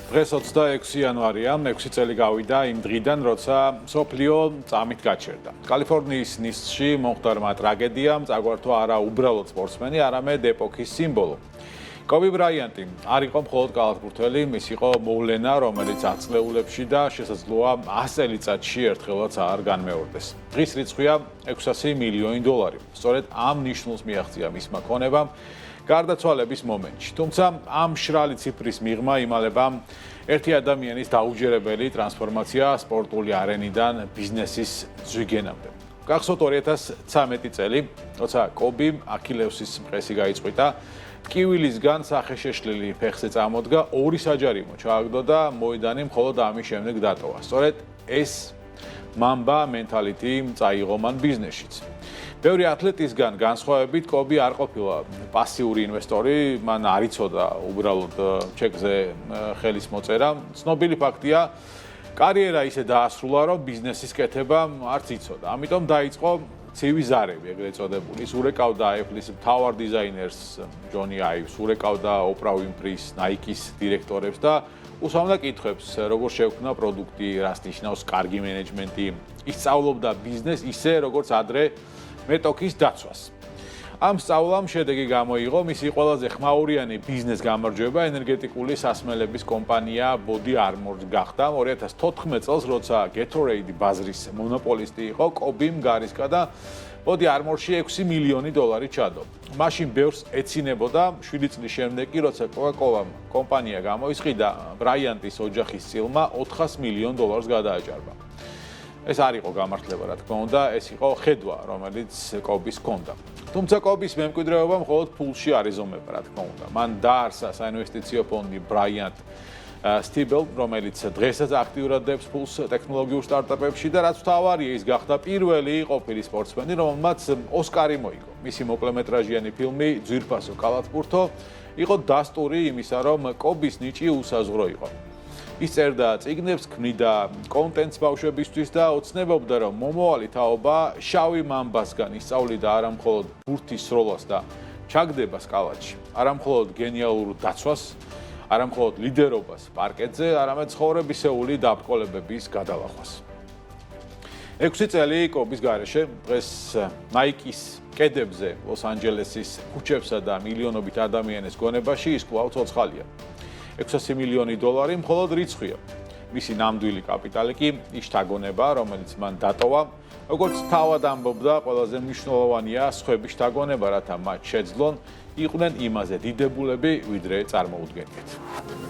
დღეს 26 იანვარია, 6 წელი გავიდა იმ დღიდან, როცა მსოფლიო წამით გაჩერდა. კალიფორნიის ნისლში მომხდარმა ტრაგედიამ წაგვართვა არა უბრალოდ სპორტსმენი, არამედ ეპოქის სიმბოლო. კობი ბრაიანტი არ იყო მხოლოდ კალათბურთელი, ის იყო მოვლენა, რომელიც ათწლეულებში და შესაძლოა 100 წელიწადში ერთხელაც არ განმეორდეს. დღის რიცხვია $600 მილიონი. სწორედ ამ ნიშნულს მიაღწია მისმა ქონებამ გარდაცვალების მომენტში. თუმცა ამ მშრალი ციფრის მიღმა იმალება ერთი ადამიანის დაუჯერებელი ტრანსფორმაცია სპორტული არენიდან ბიზნესის ზვიგენამდე. გახსოვთ 2013 წელი, როცა კობიმ აქილევსის მყესი გაიწყვიტა, ტკივილისგან სახეშეშლილი ფეხზე წამოდგა, 2 საჯარიმო ჩააგდო და მოედანი მხოლოდ ამის შემდეგ დატოვა. სწორედ ეს მამბა მენტალიტი წაიღო მან ბიზნესშიც. ბევრი ათლეტისგან განსხვავებით კობი არ ყოფილა პასიური ინვესტორი, მან არ იცოდა უბრალოდ ჩეკზე ხელის მოწერა. ცნობილი ფაქტია, კარიერა ისე დაასრულა, რომ ბიზნესის კეთება არც იცოდა. ამიტომ დაიწყო ცივი ზარები, ეგრეთ წოდებული. ის ურეკავდა Apple-ის მთავარ დიზაინერს ჯონი აივს, ურეკავდა ოპრა უინფრის, Nike-ის დირექტორებს და უსვამდა კითხვებს, როგორ შეექმნა პროდუქტი, რას ნიშნავს კარგი მენეჯმენტი. ისწავლობდა ბიზნესს ისე, როგორც ადრე მეტოქის დაცვას. ამ სწავლამ შედეგი გამოიღო, მისი ყველაზე ხმაურიანი ბიზნეს გამარჯვება ენერგეტიკული სასმელების კომპანია Body Armor გახდა. 2014 წელს, როცა Gatorade ბაზრის მონოპოლისტი იყო, კობიმ გარისკა და Body Armor-ში $6 მილიონი ჩადო. მაშინ ბევრს ეცინებოდა 7 წლის შემდეგ კი, როცა Coca-Cola კომპანია გამოისყიდა, ბრაიანტის ოჯახის წილმა $400 მილიონ გადააჭარბა. ეს არ იყო გამართლება, რა თქმა უნდა, ეს იყო ხედვა, რომელიც კობის ჰქონდა. თუმცა კობის მემკვიდრეობა მხოლოდ ფულში არ იზომება, რა თქმა უნდა. მან დაარსა საინვესტიციო ფონდი Bryant Stibel, რომელიც დღესაც აქტიურად დებს ფულს ტექნოლოგიურ სტარტაპებში და რაც მთავარია, ის გახდა პირველი ყოფილი სპორტსმენი, რომელმაც ოსკარი მოიგო. მისი მოკლემეტრაჟიანი ფილმი ძვირფასო კალათბურთო იყო დასტური იმისა, რომ კობის ნიჭი უსაზღვრო იყო. ის წერდა წიგნებს, ქმნიდა კონტენტს ბავშვებისთვის და ოცნებობდა, რომ მომავალი თაობა შავი მამბასგან ისწავლიდა არა მხოლოდ ბურთის სროლას და ჩაგდებას კალათში, არა მხოლოდ გენიალურ დაცვას, არა მხოლოდ ლიდერობას პარკეტზე, არამედ ცხოვრებისეული დაბრკოლებების გადალახვას. 6 წელი კობის გარეშე, დღეს Nike-ის კედებზე, ლოს-ანჯელესის ქუჩებსა და მილიონობით ადამიანის გონებაში ის კვლავ ცოცხალია. $600 მილიონი მხოლოდ რიცხვია. მისი ნამდვილი კაპიტალი კი ის შთაგონება, რომელიც მან დატოვა, როგორც თავად ამბობდა, ყველაზე მნიშვნელოვანია სხვების შთაგონება, რათა მათ შეძლონ იყვნენ იმაზე დიდებულები, ვიდრე წარმოუდგენიათ.